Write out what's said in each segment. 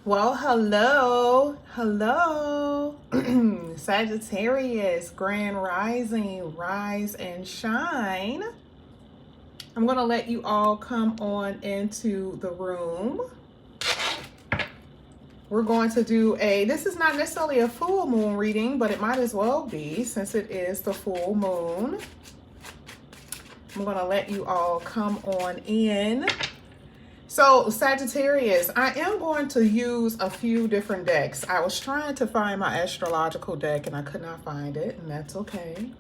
Well, hello. Sagittarius, grand rising, rise and shine. I'm going to let you all come on into the room. We're going to do this is not necessarily a full moon reading, but it might as well be since it is the full moon. I'm going to let you all come on in. So Sagittarius, I am going to use a few different decks. I was trying to find my astrological deck and I could not find it, and that's okay.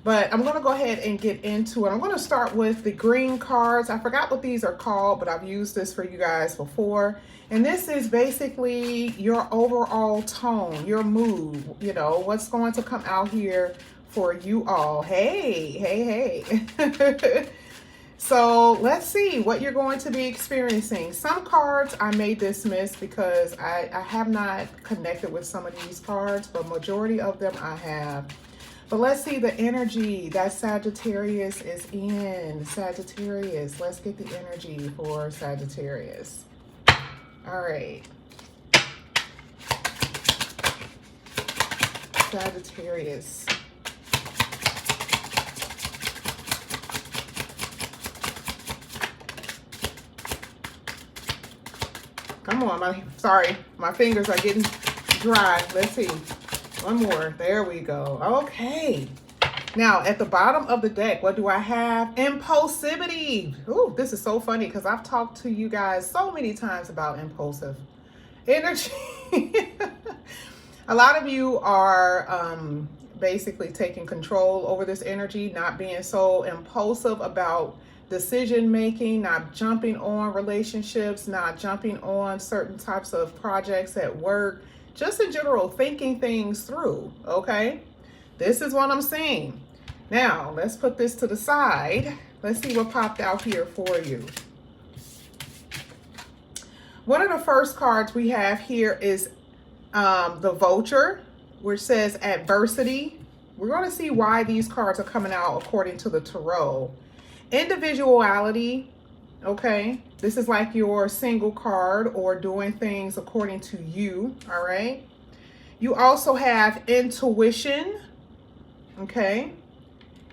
But I'm going to go ahead and get into it. I'm going to start with the green cards. I forgot what these are called, but I've used this for you guys before. And this is basically your overall tone, your mood, you know, what's going to come out here for you all. Hey. So let's see what you're going to be experiencing. Some cards I may dismiss because I have not connected with some of these cards, but majority of them I have. But let's see the energy that Sagittarius is in. Sagittarius, let's get the energy for Sagittarius. All right. Sagittarius. Come on, my fingers are getting dry. Let's see. One more. There we go. Okay. Now, at the bottom of the deck, what do I have? Impulsivity. Ooh, this is so funny because I've talked to you guys so many times about impulsive energy. A lot of you are basically taking control over this energy, not being so impulsive about decision making, not jumping on relationships, not jumping on certain types of projects at work, just in general, thinking things through. Okay, this is what I'm seeing. Now, let's put this to the side. Let's see what popped out here for you. One of the first cards we have here is the Vulture, which says adversity. We're going to see why these cards are coming out according to the tarot. Individuality, okay? This is like your single card or doing things according to you, all right? You also have intuition, okay?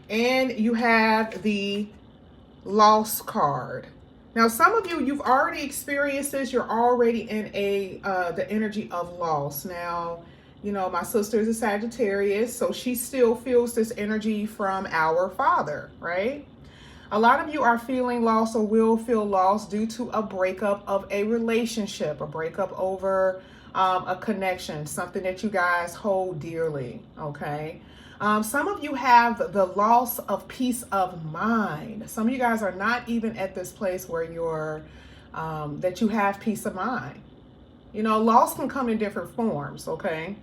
And you have the loss card. Now, some of you, you've already experienced this. You're already in the energy of loss. Now, you know, my sister is a Sagittarius, so she still feels this energy from our father, right? A lot of you are feeling lost or will feel lost due to a breakup of a relationship, a breakup over a connection, something that you guys hold dearly, okay? Some of you have the loss of peace of mind. Some of you guys are not even at this place where you're, that you have peace of mind. You know, loss can come in different forms, okay?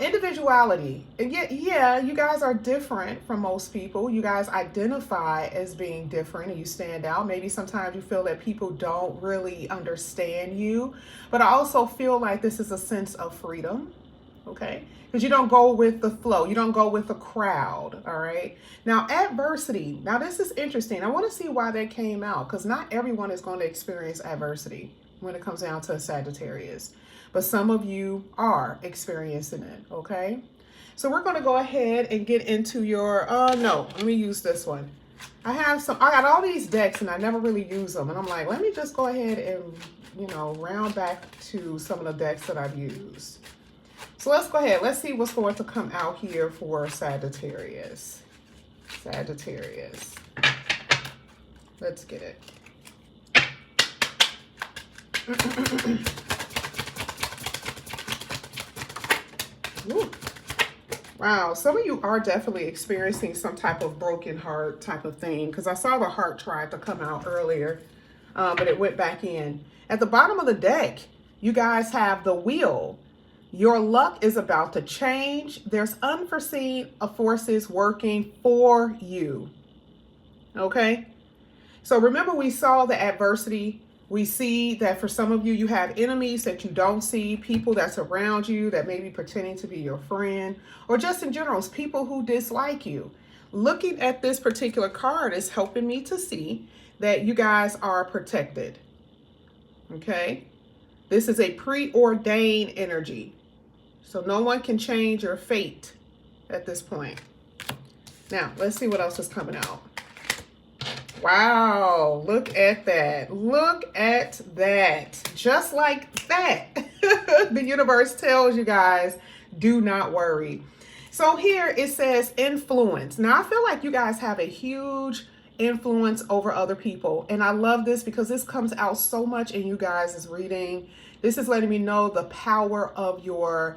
Individuality. Yeah, you guys are different from most people. You guys identify as being different and you stand out. Maybe sometimes you feel that people don't really understand you. But I also feel like this is a sense of freedom, okay? Because you don't go with the flow. You don't go with the crowd, all right? Now, adversity. Now, this is interesting. I want to see why that came out because not everyone is going to experience adversity when it comes down to Sagittarius. But some of you are experiencing it, okay? So we're going to go ahead and get into your, no, let me use this one. I got all these decks and I never really use them. And I'm like, let me just go ahead and, you know, round back to some of the decks that I've used. So let's go ahead. Let's see what's going to come out here for Sagittarius. Sagittarius. Let's get it. Ooh. Wow, some of you are definitely experiencing some type of broken heart type of thing because I saw the heart tried to come out earlier, but it went back in. At the bottom of the deck, you guys have the Wheel. Your luck is about to change. There's unforeseen forces working for you. Okay? So remember we saw the adversity. We see that for some of you, you have enemies that you don't see, people that's around you that may be pretending to be your friend, or just in general, it's people who dislike you. Looking at this particular card is helping me to see that you guys are protected. Okay? This is a preordained energy. So no one can change your fate at this point. Now, let's see what else is coming out. Wow, look at that. Look at that. Just like that. The universe tells you guys, do not worry. So here it says influence. Now, I feel like you guys have a huge influence over other people. And I love this because this comes out so much in you guys' reading. This is letting me know the power of your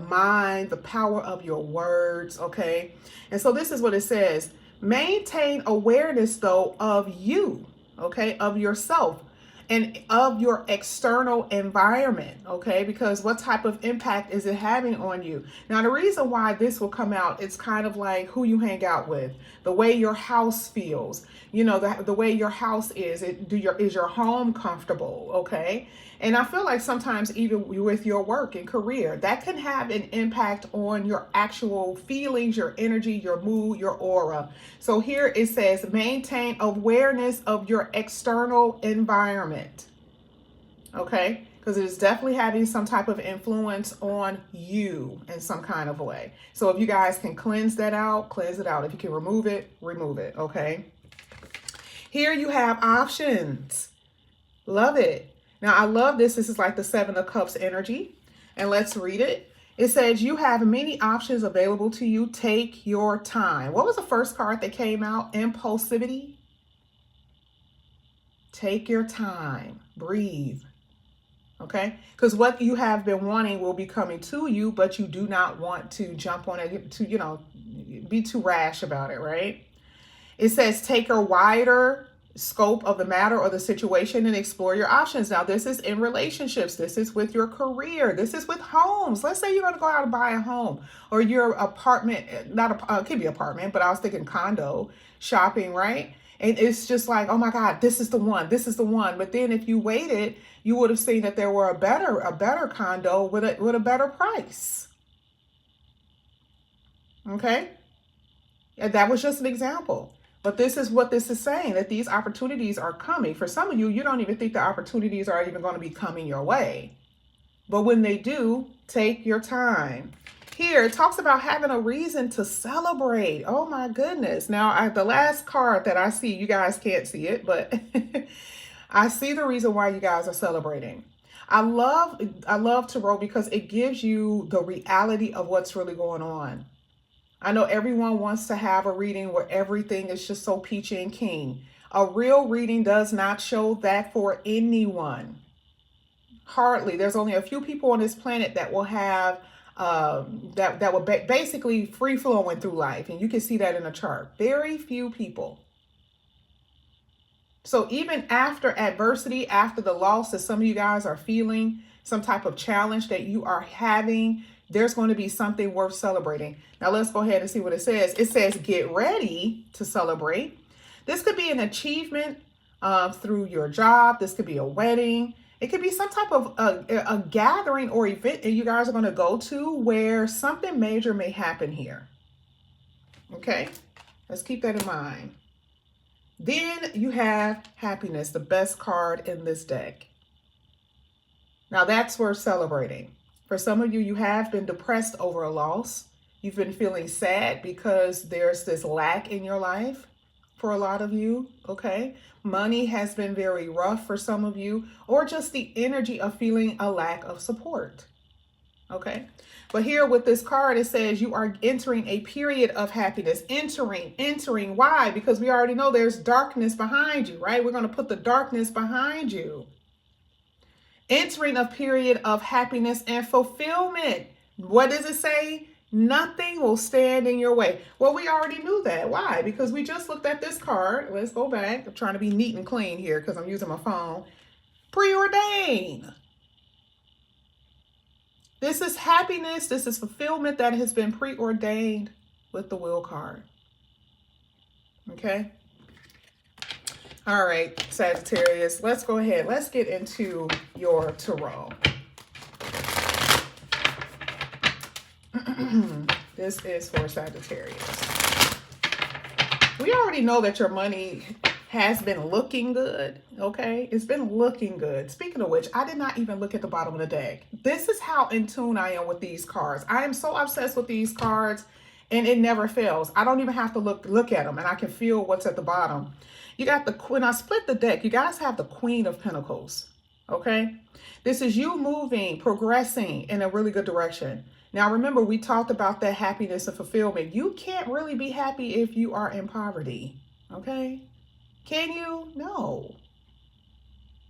mind, the power of your words, okay? And so this is what it says. Maintain awareness, though, of you, okay, of yourself and of your external environment, okay, because what type of impact is it having on you? Now, the reason why this will come out, it's kind of like who you hang out with, the way your house feels, you know, the way your house is. Is your home comfortable, okay? And I feel like sometimes even with your work and career, that can have an impact on your actual feelings, your energy, your mood, your aura. So here it says, maintain awareness of your external environment. Okay? Because it is definitely having some type of influence on you in some kind of way. So if you guys can cleanse that out, cleanse it out. If you can remove it, okay? Here you have options. Love it. Now, I love this. This is like the Seven of Cups energy. And let's read it. It says, you have many options available to you. Take your time. What was the first card that came out? Impulsivity. Take your time. Breathe. Okay? Because what you have been wanting will be coming to you, but you do not want to jump on it, to, you know, be too rash about it, right? It says, take a wider scope of the matter or the situation and explore your options. Now, this is in relationships. This is with your career. This is with homes. Let's say you're going to go out and buy a home, or your apartment, it could be apartment, but I was thinking condo shopping, right? And it's just like, oh my God, this is the one. This is the one. But then if you waited, you would have seen that there were a better condo with a better price. Okay? And that was just an example. But this is what this is saying, that these opportunities are coming. For some of you, you don't even think the opportunities are even going to be coming your way. But when they do, take your time. Here, it talks about having a reason to celebrate. Oh my goodness. Now, the last card that I see, you guys can't see it, but I see the reason why you guys are celebrating. I love tarot because it gives you the reality of what's really going on. I know everyone wants to have a reading where everything is just so peachy and keen. A real reading does not show that for anyone. Hardly. There's only a few people on this planet that will have, that will basically free flowing through life. And you can see that in a chart. Very few people. So even after adversity, after the loss that some of you guys are feeling, some type of challenge that you are having, there's going to be something worth celebrating. Now let's go ahead and see what it says. It says, get ready to celebrate. This could be an achievement through your job. This could be a wedding. It could be some type of a gathering or event that you guys are going to go to where something major may happen here. Okay, let's keep that in mind. Then you have happiness, the best card in this deck. Now that's worth celebrating. For some of you, you have been depressed over a loss. You've been feeling sad because there's this lack in your life for a lot of you, okay? Money has been very rough for some of you, or just the energy of feeling a lack of support, okay? But here with this card, it says you are entering a period of happiness. Entering. Why? Because we already know there's darkness behind you, right? We're going to put the darkness behind you. Entering a period of happiness and fulfillment. What does it say? Nothing will stand in your way. Well, we already knew that. Why? Because we just looked at this card. Let's go back. I'm trying to be neat and clean here because I'm using my phone. Preordained. This is happiness. This is fulfillment that has been preordained with the Wheel card. Okay? All right, Sagittarius, let's go ahead. Let's get into your tarot. This is for Sagittarius. We already know that your money has been looking good. Okay, it's been looking good. Speaking of which, I did not even look at the bottom of the deck. This is how in tune I am with these cards. I am so obsessed with these cards, and it never fails. I don't even have to look at them, and I can feel what's at the bottom. You got the, when I split the deck, you guys have the Queen of Pentacles. Okay, this is you moving, progressing in a really good direction. Now, remember, we talked about that happiness and fulfillment. You can't really be happy if you are in poverty. Okay, can you? No.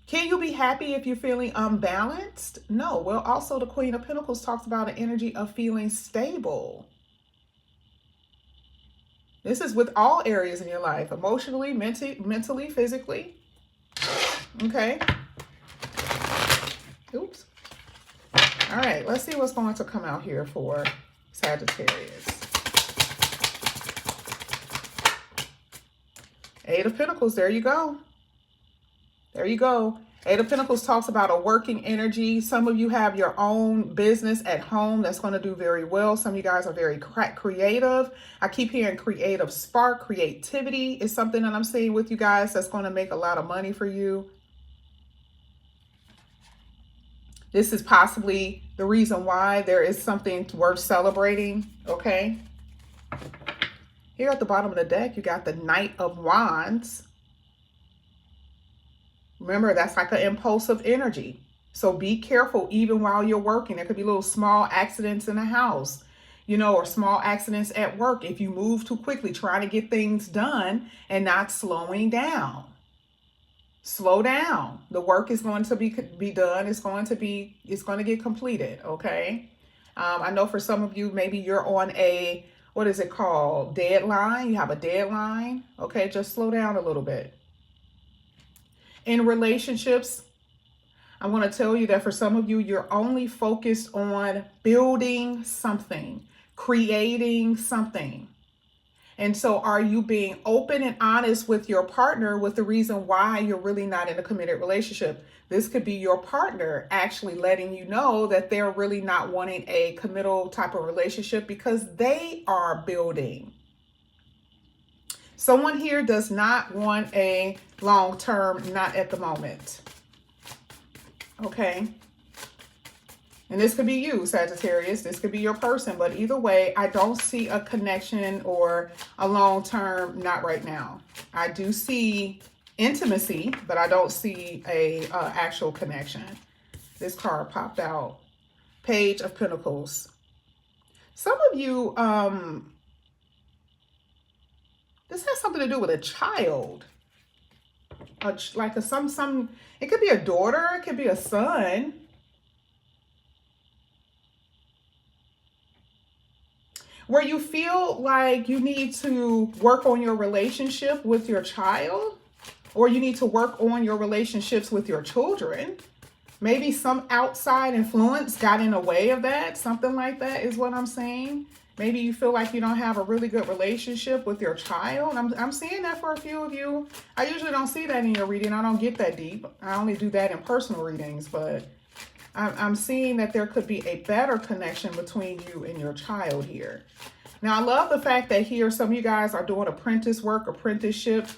Can you be happy if you're feeling unbalanced? No. Well, also the Queen of Pentacles talks about an energy of feeling stable. This is with all areas in your life, emotionally, mentally, physically. Okay. Oops. All right, let's see what's going to come out here for Sagittarius. Eight of Pentacles, there you go. There you go. Eight of Pentacles talks about a working energy. Some of you have your own business at home that's going to do very well. Some of you guys are very creative. I keep hearing creative spark. Creativity is something that I'm seeing with you guys that's going to make a lot of money for you. This is possibly the reason why there is something worth celebrating, okay? Here at the bottom of the deck, you got the Knight of Wands. Remember, that's like an impulsive energy. So be careful even while you're working. There could be little small accidents in the house, you know, or small accidents at work. If you move too quickly, trying to get things done and not slowing down. Slow down. The work is going to be done. It's going to get completed. Okay. I know for some of you, maybe you're on a, what is it called? Deadline. You have a deadline. Okay. Just slow down a little bit. In relationships, I want to tell you that for some of you, you're only focused on building something, creating something. And so are you being open and honest with your partner with the reason why you're really not in a committed relationship? This could be your partner actually letting you know that they're really not wanting a committal type of relationship because they are building. Someone here does not want a long-term, not at the moment. Okay. And this could be you, Sagittarius. This could be your person. But either way, I don't see a connection or a long-term, not right now. I do see intimacy, but I don't see a actual connection. This card popped out. Page of Pentacles. Some of you, this has something to do with a child. Like it could be a daughter, it could be a son. Where you feel like you need to work on your relationship with your child, or you need to work on your relationships with your children. Maybe some outside influence got in the way of that. Something like that is what I'm saying. Maybe you feel like you don't have a really good relationship with your child. I'm seeing that for a few of you. I usually don't see that in your reading. I don't get that deep. I only do that in personal readings, but I'm seeing that there could be a better connection between you and your child here. Now, I love the fact that here some of you guys are doing apprentice work, apprenticeship.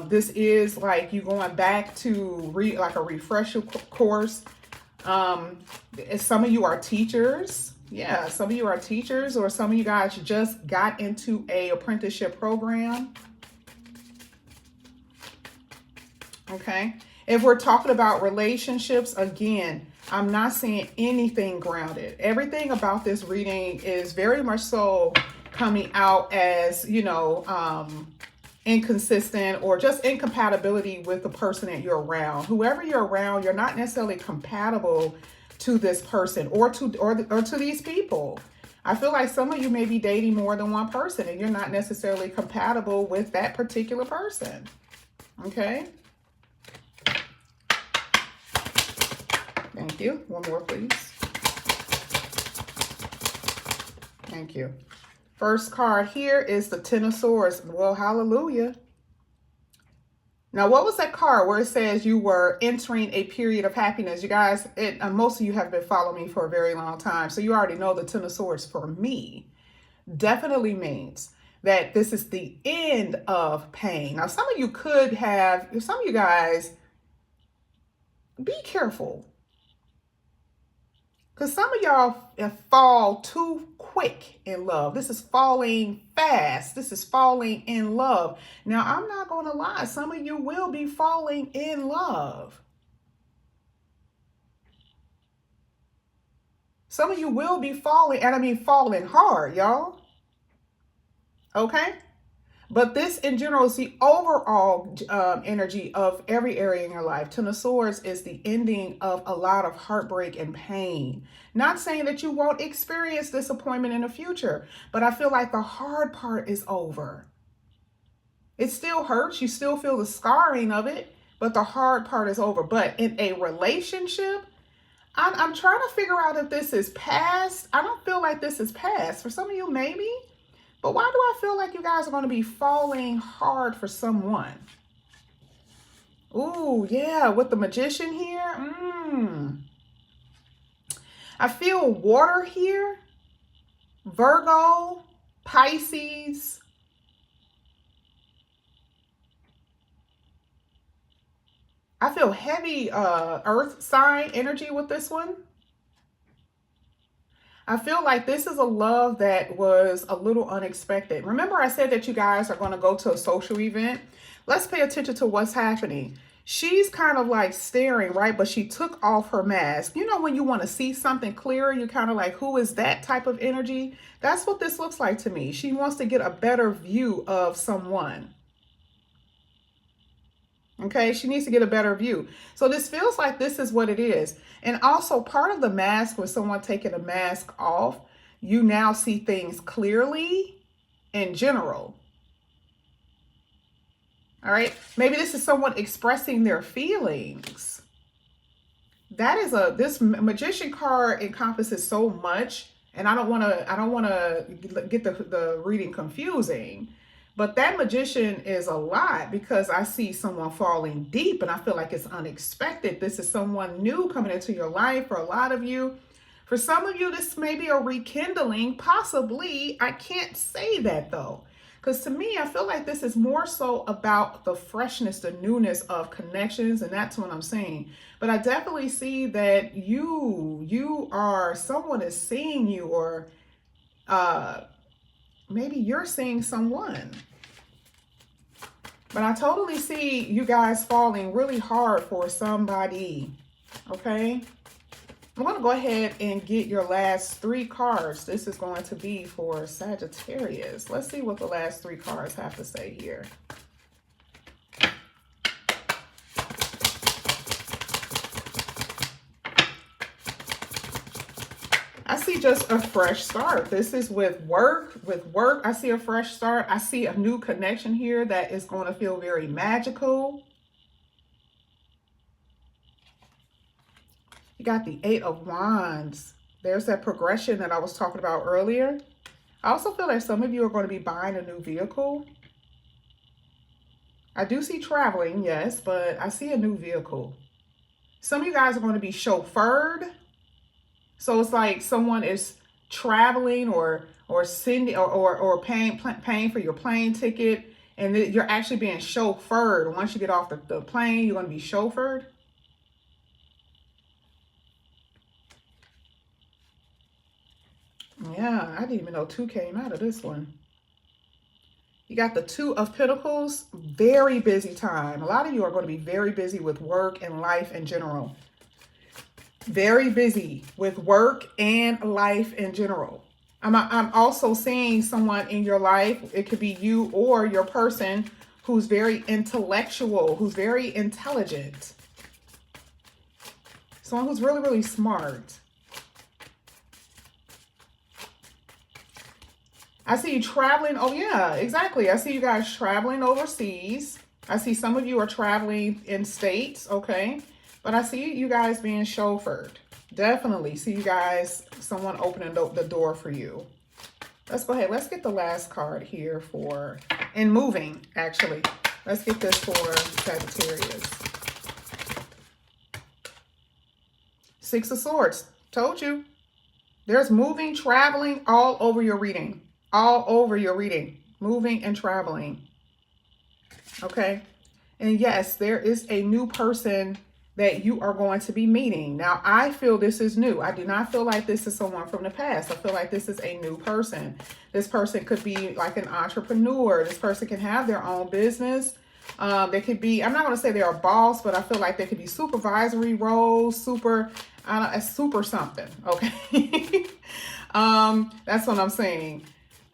This is like you going back to like a refresher course. Some of you are teachers. Yeah, some of you are teachers, or some of you guys just got into a apprenticeship program. Okay. If we're talking about relationships, again, I'm not seeing anything grounded. Everything about this reading is very much so coming out as, you know, inconsistent or just incompatibility with the person that you're around. Whoever you're around, you're not necessarily compatible to this person or to these people. I feel like some of you may be dating more than one person and you're not necessarily compatible with that particular person. Okay. Thank you. One more, please. Thank you. First card here is the Ten of Swords. Well, hallelujah. Now, what was that card where it says you were entering a period of happiness? You guys, most of you have been following me for a very long time, so you already know the Ten of Swords for me definitely means that this is the end of pain. Now, some of you could have, some of you guys, be careful. Because some of y'all fall too quick in love. This is falling fast. This is falling in love. Now, I'm not going to lie. Some of you will be falling in love. Some of you will be falling, and I mean falling hard, y'all. Okay? But this in general is the overall energy of every area in your life. Ten of Swords is the ending of a lot of heartbreak and pain. Not saying that you won't experience disappointment in the future, but I feel like the hard part is over. It still hurts. You still feel the scarring of it, but the hard part is over. But in a relationship, I'm trying to figure out if this is past. I don't feel like this is past. For some of you, maybe. But why do I feel like you guys are going to be falling hard for someone? Ooh, yeah, with the Magician here. I feel water here. Virgo, Pisces. I feel heavy earth sign energy with this one. I feel like this is a love that was a little unexpected. Remember I said that you guys are going to go to a social event? Let's pay attention to what's happening. She's kind of like staring, right? But she took off her mask. You know, when you want to see something clearer, you're kind of like, who is that type of energy? That's what this looks like to me. She wants to get a better view of someone. Okay, she needs to get a better view. So this feels like this is what it is. And also part of the mask, with someone taking a mask off, you now see things clearly in general. All right, maybe this is someone expressing their feelings. That is this Magician card encompasses so much, and I don't want to get the reading confusing. But that Magician is a lot because I see someone falling deep and I feel like it's unexpected. This is someone new coming into your life for a lot of you. For some of you, this may be a rekindling, possibly. I can't say that though. Because to me, I feel like this is more so about the freshness, the newness of connections. And that's what I'm saying. But I definitely see that someone is seeing you, or maybe you're seeing someone. But I totally see you guys falling really hard for somebody. Okay? I'm going to go ahead and get your last 3 cards. This is going to be for Sagittarius. Let's see what the last 3 cards have to say here. I see just a fresh start. This is with work. I see a fresh start. I see a new connection here that is going to feel very magical. You got the 8 of Wands. There's that progression that I was talking about earlier. I also feel like some of you are going to be buying a new vehicle. I do see traveling, yes, but I see a new vehicle. Some of you guys are going to be chauffeured. So it's like someone is traveling or sending or paying for your plane ticket, and you're actually being chauffeured. Once you get off the plane, you're going to be chauffeured. Yeah, I didn't even know 2 came out of this one. You got the 2 of Pentacles. Very busy time. A lot of you are going to be very busy with work and life in general. Very busy with work and life in general. I'm also seeing someone in your life. It could be you or your person who's very intellectual, who's very intelligent. Someone who's really, really smart. I see you traveling. Oh, yeah, exactly. I see you guys traveling overseas. I see some of you are traveling in states, okay? But I see you guys being chauffeured. Definitely see you guys, someone opening the door for you. Let's go ahead. Let's get the last card here for, and moving, actually. Let's get this for Sagittarius. 6 of Swords. Told you. There's moving, traveling all over your reading. All over your reading. moving and traveling. Okay. And yes, there is a new person that you are going to be meeting. Now, I feel this is new. I do not feel like this is someone from the past. I feel like this is a new person. This person could be like an entrepreneur. This person can have their own business. They could be, I'm not going to say they're a boss, but I feel like they could be supervisory roles, super something. Okay. That's what I'm saying.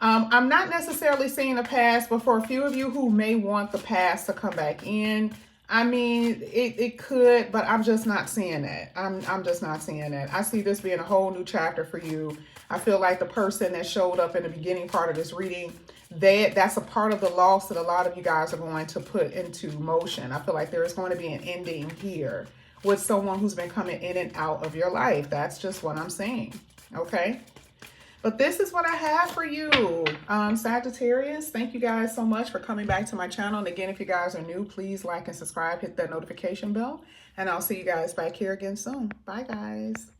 I'm not necessarily seeing the past, but for a few of you who may want the past to come back in, I mean, it could, but I'm just not seeing that. I'm just not seeing that. I see this being a whole new chapter for you. I feel like the person that showed up in the beginning part of this reading, that's a part of the loss that a lot of you guys are going to put into motion. I feel like there is going to be an ending here with someone who's been coming in and out of your life. That's just what I'm saying. Okay. But this is what I have for you, Sagittarius. Thank you guys so much for coming back to my channel. And again, if you guys are new, please like and subscribe, hit that notification bell. And I'll see you guys back here again soon. Bye, guys.